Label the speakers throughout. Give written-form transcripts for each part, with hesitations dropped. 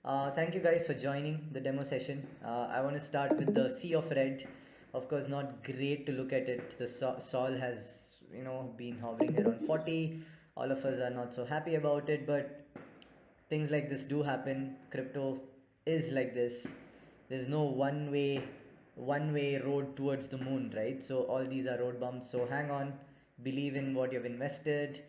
Speaker 1: Thank you guys for joining the demo session. I want to start with the sea of red. Of course, not great to look at it. The sol has, been hovering around 40. All of us are not so happy about it, but things like this do happen. Crypto is like this. There's no one way road towards the moon, right? So all these are road bumps. So hang on, believe in what you've invested,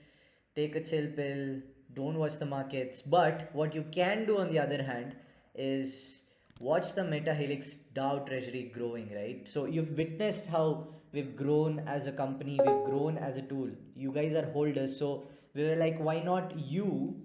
Speaker 1: take a chill pill, don't watch the markets. But what you can do on the other hand is watch the MetaHelix DAO treasury growing, right? So you've witnessed how we've grown as a company, we've grown as a tool. You guys are holders, so we were like, why not you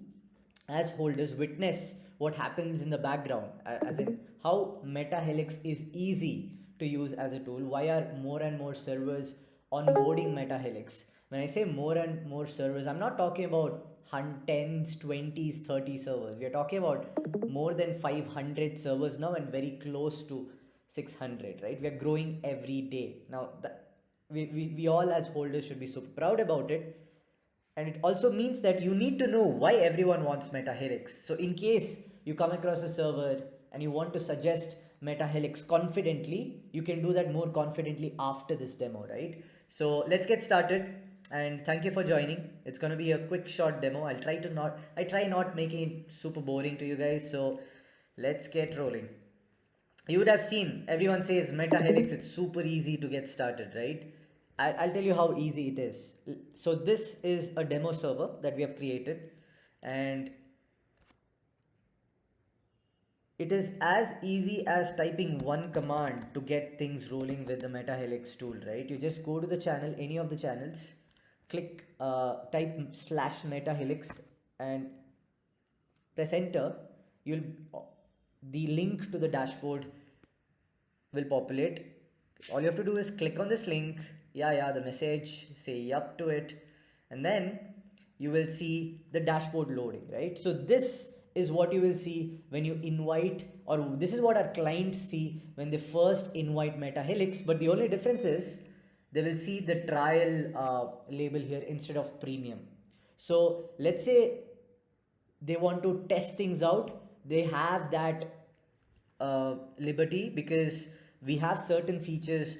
Speaker 1: as holders witness what happens in the background, as in how MetaHelix is easy to use as a tool. Why are more and more servers onboarding MetaHelix? When I say more and more servers, I'm not talking about tens, 20s, 30 servers. We are talking about more than 500 servers now and very close to 600, right? We are growing every day. Now, we all as holders should be super proud about it, and it also means that you need to know why everyone wants MetaHelix. So in case you come across a server and you want to suggest MetaHelix confidently, you can do that more confidently after this demo, right? So let's get started, and thank you for joining. It's going to be a quick short demo. I try not making it super boring to you guys. So let's get rolling. You would have seen everyone says MetaHelix, it's super easy to get started, right? I'll tell you how easy it is. So this is a demo server that we have created, and it is as easy as typing one command to get things rolling with the MetaHelix tool, right? You just go to the channel, any of the channels, click, type /MetaHelix and press enter. The link to the dashboard will populate. All you have to do is click on this link, the message, say yup to it, and then you will see the dashboard loading, right? So this is what you will see when you invite, or this is what our clients see when they first invite MetaHelix, but the only difference is they will see the trial label here instead of premium. So let's say they want to test things out, they have that liberty, because we have certain features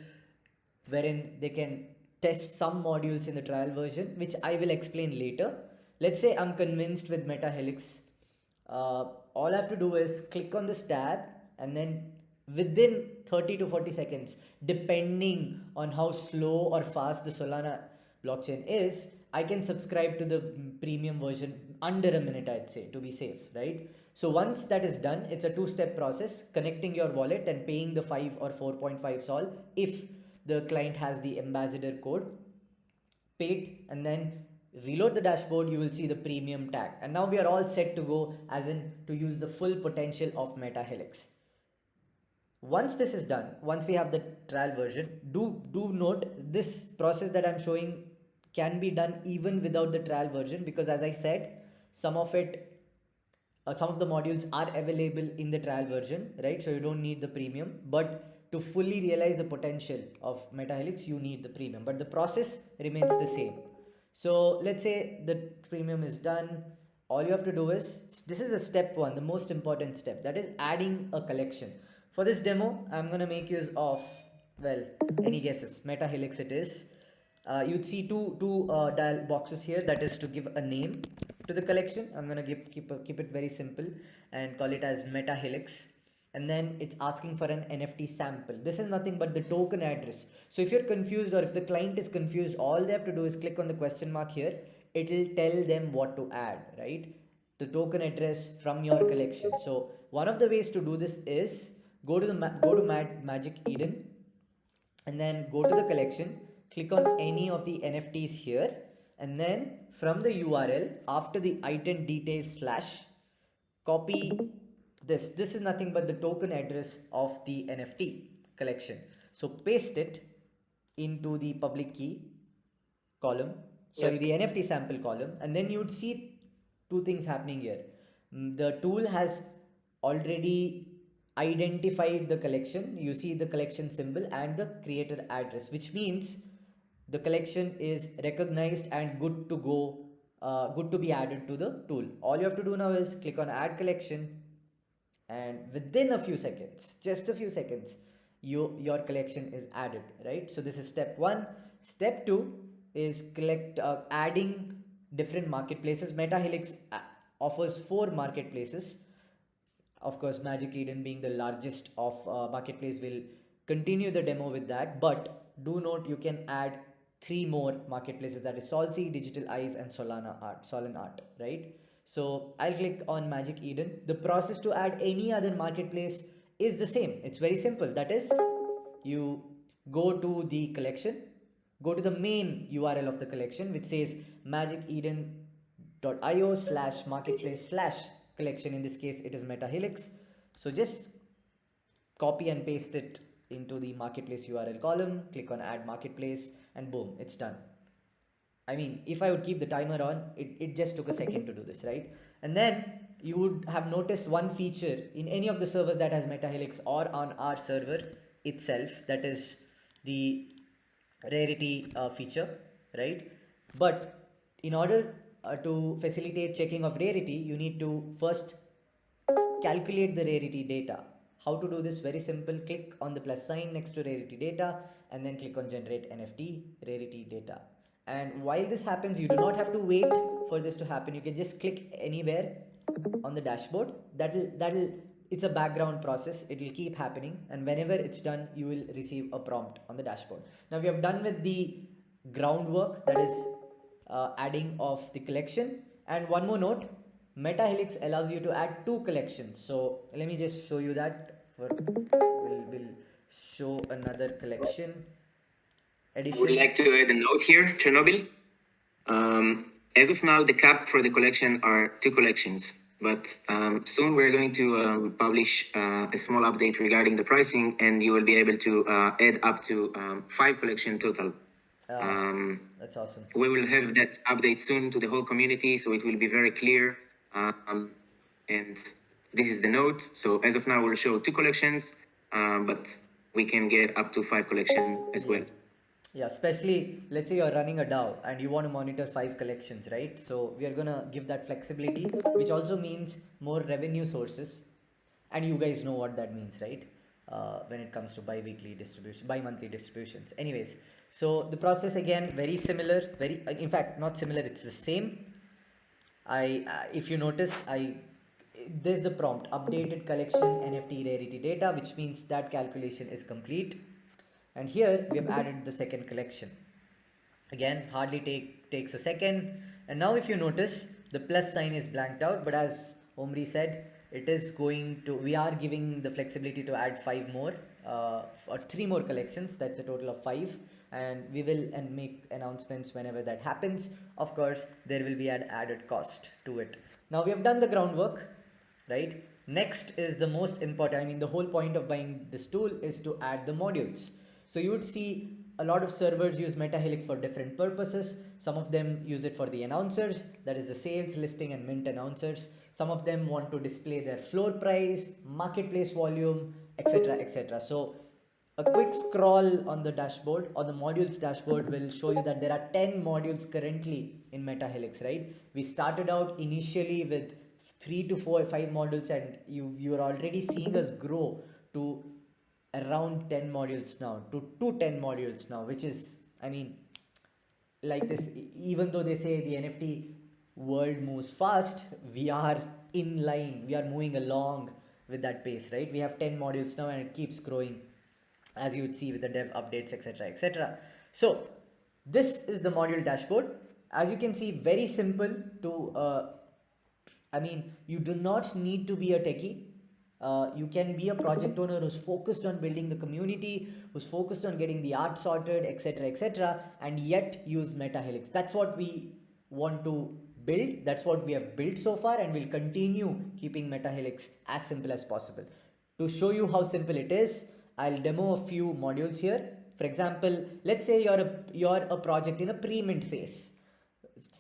Speaker 1: wherein they can test some modules in the trial version, which I will explain later. Let's say I'm convinced with MetaHelix. All I have to do is click on this tab, and then within 30 to 40 seconds, depending on how slow or fast the Solana blockchain is, I can subscribe to the premium version under a minute, I'd say, to be safe, right? So once that is done, it's a two-step process: connecting your wallet and paying the 5 or 4.5 sol if the client has the ambassador code. Pay it, and then reload the dashboard. You will see the premium tag, and now we are all set to go, as in to use the full potential of MetaHelix. Once this is done, once we have the trial version, do note this process that I'm showing can be done even without the trial version, because as I said, some of the modules are available in the trial version, right? So you don't need the premium, but to fully realize the potential of MetaHelix, you need the premium, but the process remains the same. So let's say the premium is done. All you have to do is, this is a step one, the most important step, that is adding a collection. For this demo, I'm going to make use of, well, any guesses? MetaHelix it is. You'd see two dial boxes here, that is to give a name to the collection. I'm going to keep it very simple and call it as MetaHelix. And then it's asking for an NFT sample. This is nothing but the token address. So if you're confused, or if the client is confused, all they have to do is click on the question mark here. It will tell them what to add, right? The token address from your collection. So one of the ways to do this is go to Magic Eden, and then go to the collection, click on any of the NFTs here, and then from the URL, after the item details slash, copy this. This is nothing but the token address of the NFT collection. So paste it into the public key column, sorry, the NFT sample column, and then you'd see two things happening here. The tool has already identified the collection. You see the collection symbol and the creator address, which means the collection is recognized and good to go, good to be added to the tool. All you have to do now is click on add collection, and within a few seconds, just a few seconds, your collection is added, right? So this is step 1. Step 2 is adding different marketplaces. MetaHelix offers 4 marketplaces. Of course, Magic Eden being the largest of marketplace will continue the demo with that, but do note you can add 3 more marketplaces, that is Solsea, Digital Eyes and Solan Art, right? So I'll click on Magic Eden. The process to add any other marketplace is the same. It's very simple. That is, you go to the collection, go to the main URL of the collection, which says magiceden.io/marketplace/collection. In this case, it is MetaHelix. So just copy and paste it into the marketplace URL column, click on add marketplace, and boom, it's done. I mean, if I would keep the timer on, it just took a second to do this, right? And then you would have noticed one feature in any of the servers that has MetaHelix or on our server itself, that is the rarity feature, right? But in order to facilitate checking of rarity, you need to first calculate the rarity data. How to do this? Very simple. Click on the plus sign next to rarity data and then click on generate NFT rarity data. And while this happens, you do not have to wait for this to happen. You can just click anywhere on the dashboard. That'll it's a background process. It will keep happening, and whenever it's done, you will receive a prompt on the dashboard. Now we have done with the groundwork, that is adding of the collection. And one more note, MetaHelix allows you to add 2 collections. So let me just show you that. We'll show another collection edition.
Speaker 2: I would like to add a note here, Chernobyl. As of now, the cap for the collection are 2 collections, but soon we're going to publish a small update regarding the pricing, and you will be able to add up to 5 collection total.
Speaker 1: That's awesome.
Speaker 2: We will have that update soon to the whole community, so it will be very clear. And this is the note. So as of now, we'll show 2 collections, but we can get up to 5 collection as well.
Speaker 1: Yeah, especially let's say you're running a DAO and you want to monitor 5 collections, right? So we are gonna give that flexibility, which also means more revenue sources, and you guys know what that means, right? When it comes to bi-monthly distributions. Anyways, so the process again very similar, in fact not similar, it's the same. If you noticed, there's the prompt updated collection NFT rarity data, which means that calculation is complete. And here we have added the second collection. Again, hardly takes a second. And now if you notice, the plus sign is blanked out, but as Omri said, we are giving the flexibility to add 5 more or 3 more collections. That's a total of 5, and we will make announcements whenever that happens. Of course, there will be an added cost to it. Now we have done the groundwork, right? Next is the most important. I mean, the whole point of buying this tool is to add the modules. So you would see a lot of servers use MetaHelix for different purposes. Some of them use it for the announcers, that is the sales, listing and mint announcers. Some of them want to display their floor price, marketplace volume, etc, etc. So a quick scroll on the dashboard or the modules dashboard will show you that there are 10 modules currently in MetaHelix, right? We started out initially with 3 to 4 or 5 modules, and you're already seeing us grow to around 10 modules now, to 210 modules now, which is, I mean, like this, even though they say the NFT world moves fast, we are in line, we are moving along with that pace, right? We have 10 modules now and it keeps growing, as you would see with the dev updates, etc, etc. So this is the module dashboard. As you can see, very simple to I mean, you do not need to be a techie. You can be a project owner who's focused on building the community, who's focused on getting the art sorted, etc, etc, and yet use MetaHelix. That's what we want to build. That's what we have built so far, and we'll continue keeping MetaHelix as simple as possible. To show you how simple it is, I'll demo a few modules here. For example, let's say you're a project in a pre-mint phase.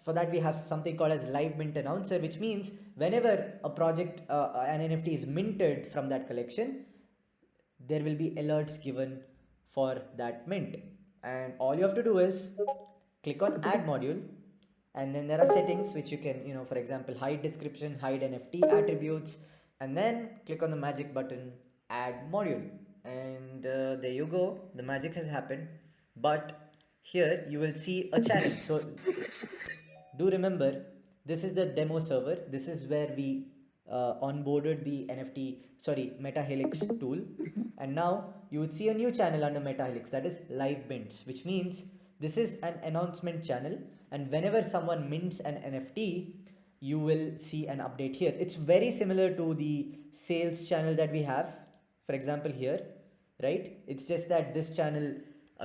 Speaker 1: For that, we have something called as live mint announcer, which means whenever a project, an NFT is minted from that collection, there will be alerts given for that mint. And all you have to do is click on add module, and then there are settings which you can, for example, hide description, hide NFT attributes, and then click on the magic button, add module, and there you go, the magic has happened. But here you will see a channel. So do remember, this is the demo server. This is where we onboarded the MetaHelix tool, and now you would see a new channel under MetaHelix, that is live mints, which means this is an announcement channel, and whenever someone mints an NFT, you will see an update here. It's very similar to the sales channel that we have, for example here, right? It's just that this channel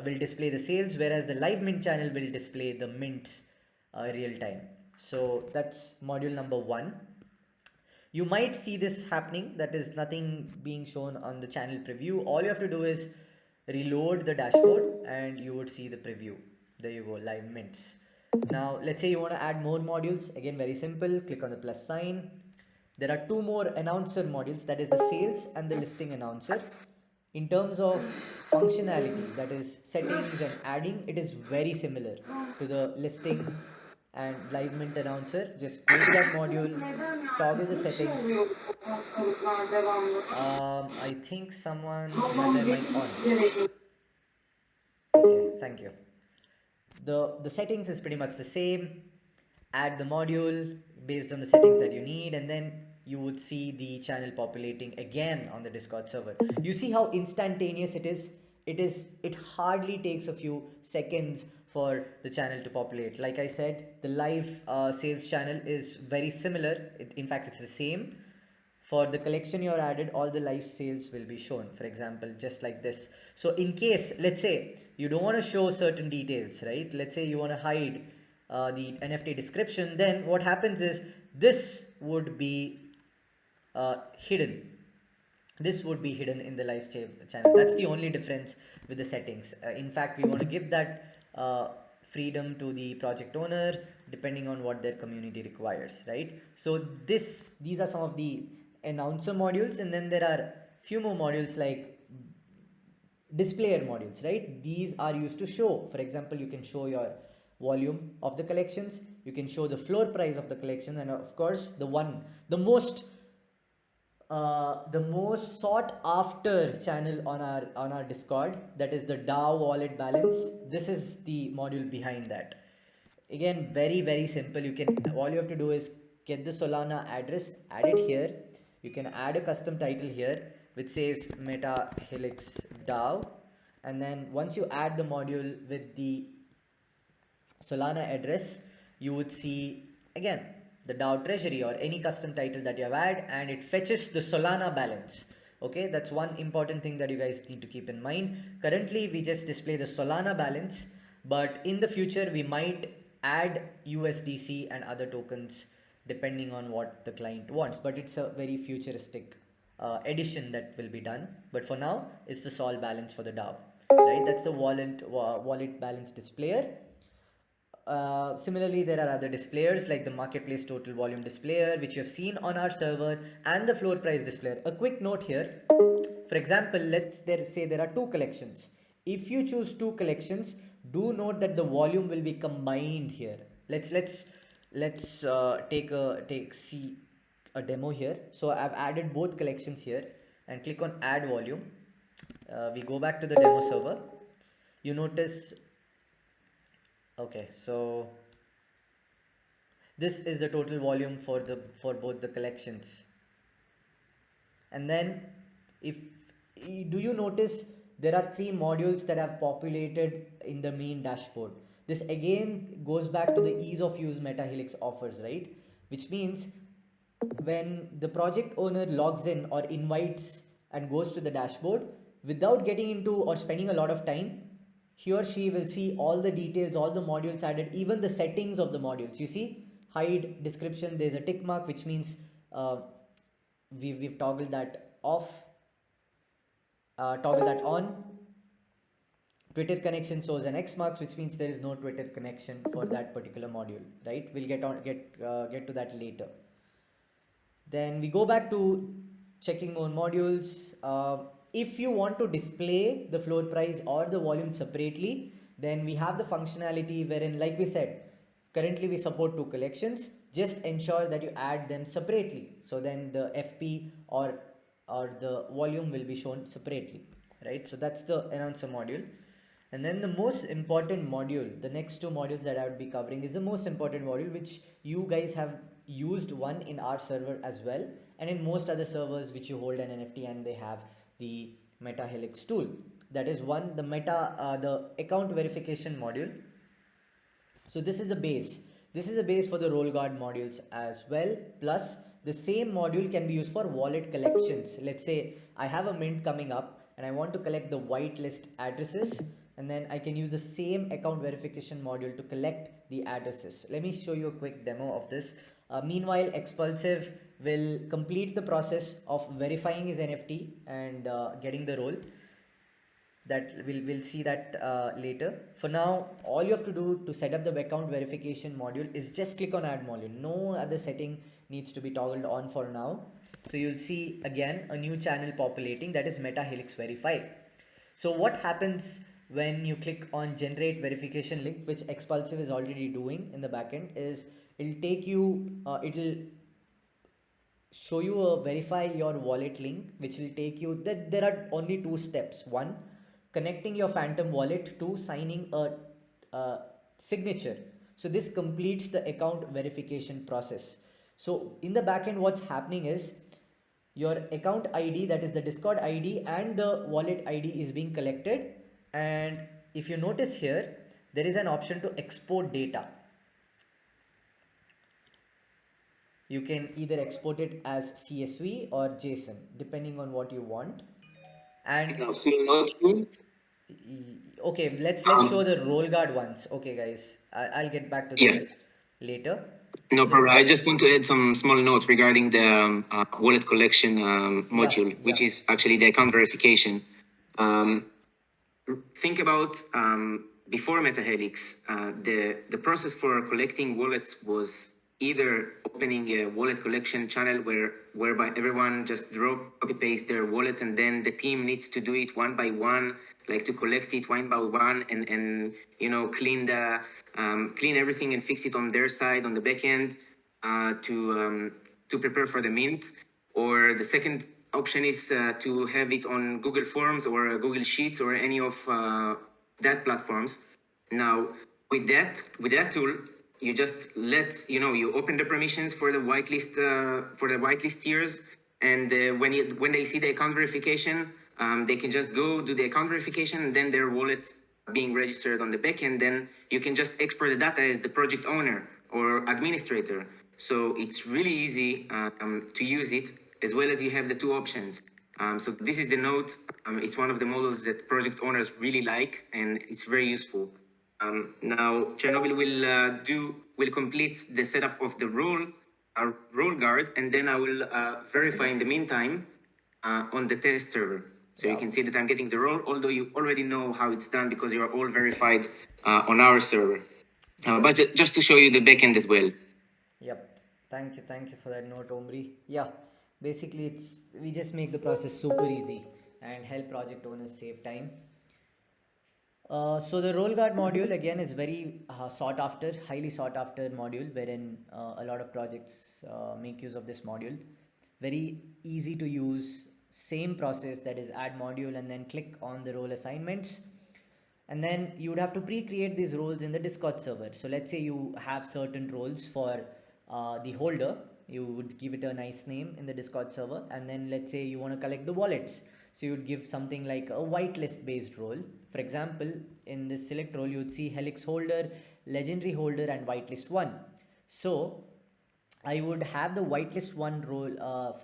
Speaker 1: will display the sales, whereas the live mint channel will display the mints real time. So that's module number 1. You might see this happening, that is nothing being shown on the channel preview. All you have to do is reload the dashboard and you would see the preview. There you go, live mints. Now let's say you want to add more modules. Again, very simple, click on the plus sign. There are 2 more announcer modules, that is the sales and the listing announcer. In terms of functionality, that is settings and adding, it is very similar to the listing and live mint announcer. Just go to that module, toggle the settings. I think someone has their mic on. Okay, thank you. The settings is pretty much the same. Add the module based on the settings that you need, and then you would see the channel populating again on the Discord server. You see how instantaneous it is? It hardly takes a few seconds for the channel to populate. Like I said, the live sales channel is very similar. In fact, it's the same. For the collection you're added, all the live sales will be shown, for example, just like this. So in case, let's say you don't want to show certain details, right? Let's say you want to hide the NFT description, then what happens is this would be hidden. This would be hidden in the live channel. That's the only difference with the settings. In fact, we want to give that freedom to the project owner depending on what their community requires, right? So these are some of the announcer modules, and then there are few more modules like displayer modules, right? These are used to show, for example, you can show your volume of the collections, you can show the floor price of the collection, and of course the most sought after channel on our Discord, that is the DAO wallet balance. This is the module behind that. Again, very simple. All you have to do is get the Solana address, add it here. You can add a custom title here which says MetaHelix DAO, and then once you add the module with the Solana address, you would see again the DAO treasury or any custom title that you have added, and it fetches the Solana balance. Okay, that's one important thing that you guys need to keep in mind. Currently we just display the Solana balance, but in the future we might add USDC and other tokens depending on what the client wants, but it's a very futuristic addition that will be done. But for now it's the Sol balance for the DAO, right? That's the wallet balance displayer. Similarly, there are other displayers like the marketplace total volume displayer, which you have seen on our server, and the floor price displayer. A quick note here, for example, let's say there are 2 collections. If you choose 2 collections, do note that the volume will be combined here. Let's see a demo here. So I've added both collections here and click on add volume. We go back to the demo server. You notice, okay, so this is the total volume for both the collections. And then do you notice there are 3 modules that have populated in the main dashboard? This again goes back to the ease of use MetaHelix offers, right? Which means when the project owner logs in or invites and goes to the dashboard, without getting into or spending a lot of time, he or she will see all the details, all the modules added, even the settings of the modules. You see, hide description, there's a tick mark, which means we've toggled that off, toggle that on. Twitter connection shows an X marks, which means there is no Twitter connection for that particular module, right? We'll get to that later. Then we go back to checking more modules. If you want to display the floor price or the volume separately, then we have the functionality wherein, like we said, currently we support 2 collections. just ensure that you add them separately. So then the FP or the volume will be shown separately, right? So that's the announcer module. And then the most important module, the next two modules that I would be covering is the most important module, which you guys have used one in our server as well, and in most other servers which you hold an NFT and they have the MetaHelix tool. That is one, the account verification module. So this is the base. This is the base for the role guard modules as well. Plus the same module can be used for wallet collections. Let's say I have a mint coming up and I want to collect the whitelist addresses, and then I can use the same account verification module to collect the addresses. Let me show you a quick demo of this. Meanwhile, Expulsive will complete the process of verifying his NFT and getting the role. That we'll see that later. For now, all you have to do to set up the account verification module is just click on add module. No other setting needs to be toggled on for now. So you'll see again a new channel populating, that is MetaHelix Verify. So what happens when you click on generate verification link, which Expulsive is already doing in the backend, is it'll take you it'll show you a verify your wallet link, which will take you that there are only two steps. One, connecting your phantom wallet, to signing a signature. So this completes the account verification process. So in the backend, what's happening is your account ID, that is the Discord ID, and the wallet ID is being collected. And if you notice here, there is an option to export data. You can either export it as CSV or JSON depending on what you want. And
Speaker 2: Now, small note.
Speaker 1: okay, let's show the role guard once. Okay guys, I'll get back to
Speaker 2: Yeah.
Speaker 1: this later.
Speaker 2: No
Speaker 1: So
Speaker 2: problem. I just want to add some small note regarding the wallet collection module, which
Speaker 1: yeah.
Speaker 2: is actually the account verification. Think about before MetaHelix, the process for collecting wallets was either opening a wallet collection channel whereby everyone just copy paste their wallets, and then the team needs to do it one by one, like to collect it one by one, and clean everything and fix it on their side on the back end to prepare for the mint. Or the second option is to have it on Google Forms or Google Sheets or any of that platforms. Now, with that tool, you just you open the permissions for the whitelist tiers, and when they see the account verification, they can just go do the account verification, and then their wallet being registered on the backend. Then you can just export the data as the project owner or administrator. So it's really easy to use it, as well as you have the two options. So this is the note. It's one of the models that project owners really like, and it's very useful. Now Chernobyl will complete the setup of the role guard, and then I will verify in the meantime on the test server. So you can see that I'm getting the role, although you already know how it's done because you are all verified on our server. But just to show you the backend as well.
Speaker 1: Yep. Thank you for that note, Omri. Yeah, basically we just make the process super easy and help project owners save time. So the role guard module again is very highly sought after module, wherein a lot of projects make use of this module. Very easy to use, same process, that is add module and then click on the role assignments. And then you would have to pre-create these roles in the Discord server. So let's say you have certain roles for the holder. You would give it a nice name in the Discord server, and then let's say you want to collect the wallets. So you would give something like a whitelist based role. For example, in this select role, you would see Helix holder, legendary holder, and whitelist 1. So I would have the whitelist 1 role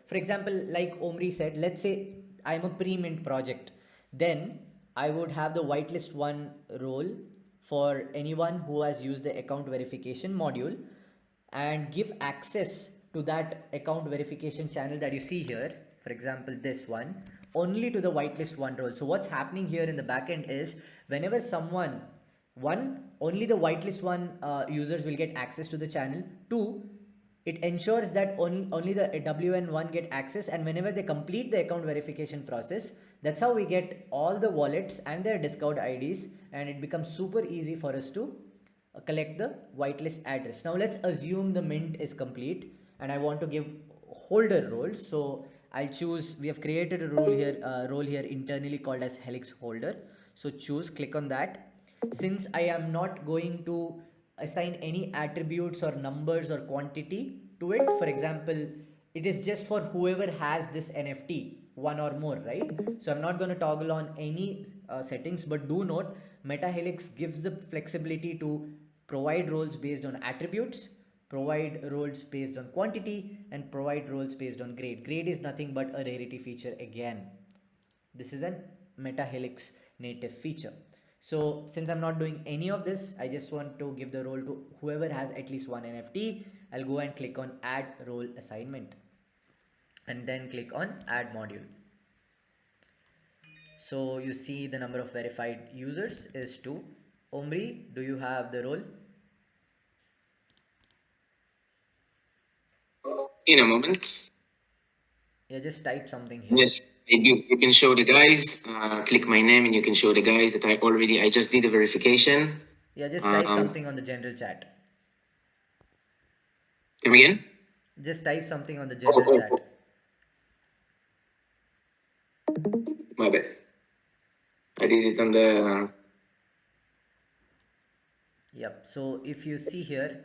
Speaker 1: for example, like Omri said, let's say I'm a pre-mint project. Then I would have the whitelist 1 role for anyone who has used the account verification module, and give access to that account verification channel that you see here, for example this one, only to the whitelist 1 role. So what's happening here in the backend is, whenever only the whitelist 1 users will get access to the channel. 2, it ensures that only the WN1 get access, and whenever they complete the account verification process, that's how we get all the wallets and their Discord IDs, and it becomes super easy for us to collect the whitelist address. Now let's assume the mint is complete and I want to give holder role. So I'll choose, we have created a role here internally called as helix holder. So choose, click on that. Since I am not going to assign any attributes or numbers or quantity to it, for example, it is just for whoever has this NFT, one or more, right? So I'm not going to toggle on any settings, but do note MetaHelix gives the flexibility to provide roles based on attributes, provide roles based on quantity, and provide roles based on grade. Grade is nothing but a rarity feature again. This is a MetaHelix native feature. So since I'm not doing any of this, I just want to give the role to whoever has at least one NFT. I'll go and click on add role assignment and then click on add module. So you see the number of verified users is 2. Omri, do you have the role?
Speaker 2: In a moment.
Speaker 1: Yeah, just type something here.
Speaker 2: Yes, you can show the guys. Click my name, and you can show the guys that I just did the verification.
Speaker 1: Yeah, just type something on the general chat.
Speaker 2: Come again?
Speaker 1: Just type something on the general chat.
Speaker 2: My bad. I did it on the.
Speaker 1: Yep. So if you see here,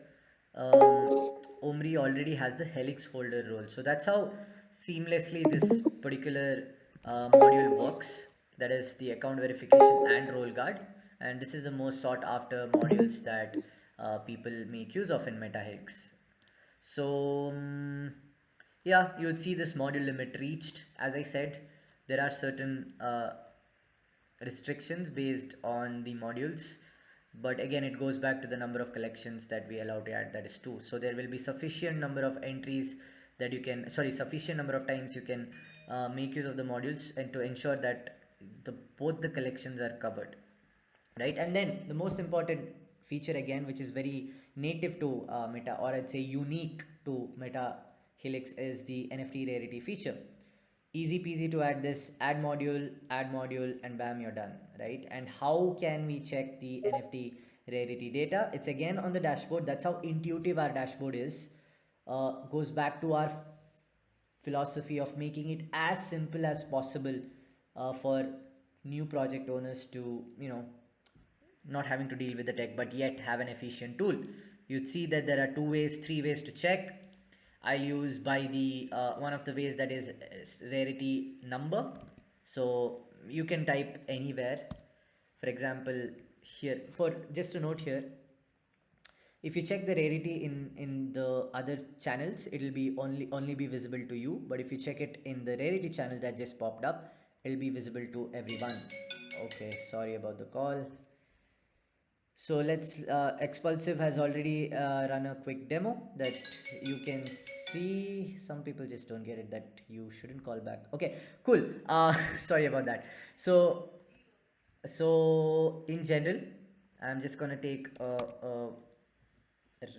Speaker 1: Omri already has the helix holder role. So that's how seamlessly this particular module works. That is the account verification and role guard. And this is the most sought after modules that people make use of in MetaHelix. So yeah, you would see this module limit reached. As I said, there are certain restrictions based on the modules, but again it goes back to the number of collections that we allow to add, that is 2. So there will be sufficient number of entries that you can, sufficient number of times you can make use of the modules and to ensure that both the collections are covered, right? And then the most important feature again, which is very native to Meta, or I'd say unique to Meta Helix, is the NFT rarity feature. Easy peasy to add this, add module, and bam, you're done, right? And how can we check the NFT rarity data? It's again on the dashboard. That's how intuitive our dashboard is. Goes back to our philosophy of making it as simple as possible for new project owners to, not having to deal with the tech but yet have an efficient tool. You'd see that there are 3 ways to check. I'll use by the one of the ways, that is rarity number. So you can type anywhere. For example, here, for just a note here, if you check the rarity in the other channels, it will be only be visible to you, but if you check it in the rarity channel that just popped up, it will be visible to everyone. Okay, sorry about the call. So let's Expulsive has already run a quick demo that you can see. Some people just don't get it, that you shouldn't call back. Okay, cool. Sorry about that. So in general, I'm just gonna take a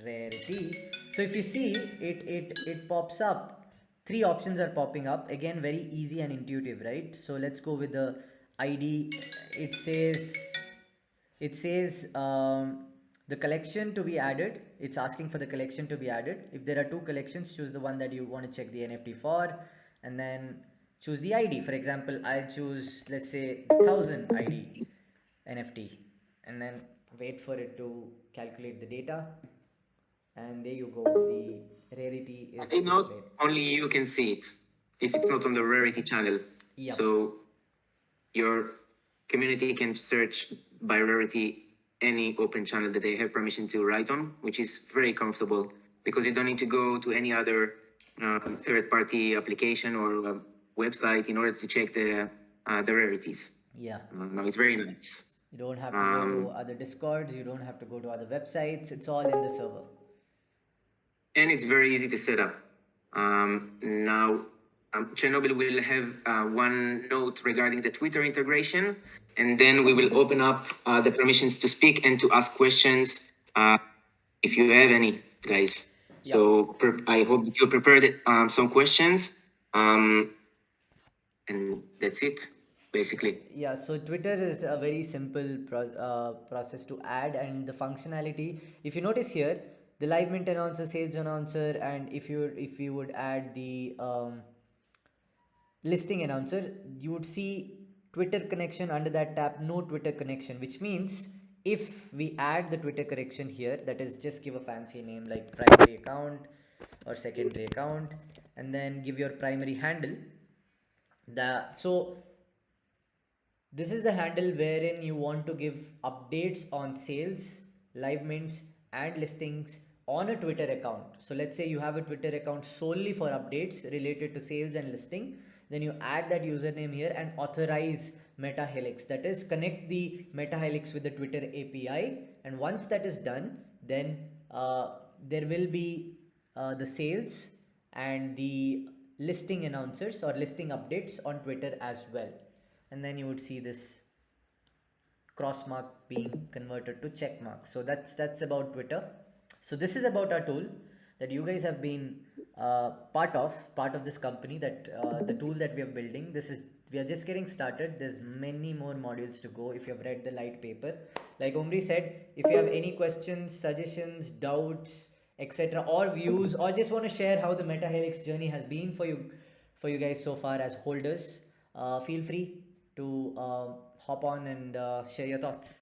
Speaker 1: rarity. So if you see it pops up, 3 options are popping up, again very easy and intuitive, right? So let's go with the ID. It says the collection to be added. It's asking for the collection to be added. If there are 2 collections, choose the one that you want to check the NFT for, and then choose the ID. For example, I'll choose, let's say, 1000 ID NFT, and then wait for it to calculate the data. And there you go, the rarity is displayed.
Speaker 2: Only you can see it if it's not on the rarity channel.
Speaker 1: Yep.
Speaker 2: So your community can search by rarity any open channel that they have permission to write on, which is very comfortable because you don't need to go to any other third-party application or website in order to check the rarities.
Speaker 1: Yeah.
Speaker 2: No, it's very nice.
Speaker 1: You don't have to go to other Discords. You don't have to go to other websites. It's all in the server.
Speaker 2: And it's very easy to set up. Now, Chernobyl will have one note regarding the Twitter integration, and then we will open up the permissions to speak and to ask questions if you have any, guys.
Speaker 1: Yeah.
Speaker 2: So I hope that you prepared some questions, and that's it. basically.
Speaker 1: Yeah, so Twitter is a very simple process to add, and the functionality. If you notice here, the live mint announcer, sales announcer, and if you would add the listing announcer, you would see Twitter connection under that tab, no Twitter connection, which means if we add the Twitter connection here, that is just give a fancy name like primary account or secondary account, and then give your primary handle. So this is the handle wherein you want to give updates on sales, live mints, and listings on a Twitter account. So let's say you have a Twitter account solely for updates related to sales and listing. Then you add that username here and authorize MetaHelix. That is, connect the MetaHelix with the Twitter API. And once that is done, then there will be the sales and the listing announcers or listing updates on Twitter as well. And then you would see this cross mark being converted to check mark. So that's about Twitter. So this is about our tool that you guys have been part of this company, that the tool that we are building. We are just getting started. There's many more modules to go. If you have read the light paper, like Omri said, if you have any questions, suggestions, doubts, etc., or views, or just want to share how the MetaHelix journey has been for you guys so far as holders, feel free to hop on and share your thoughts.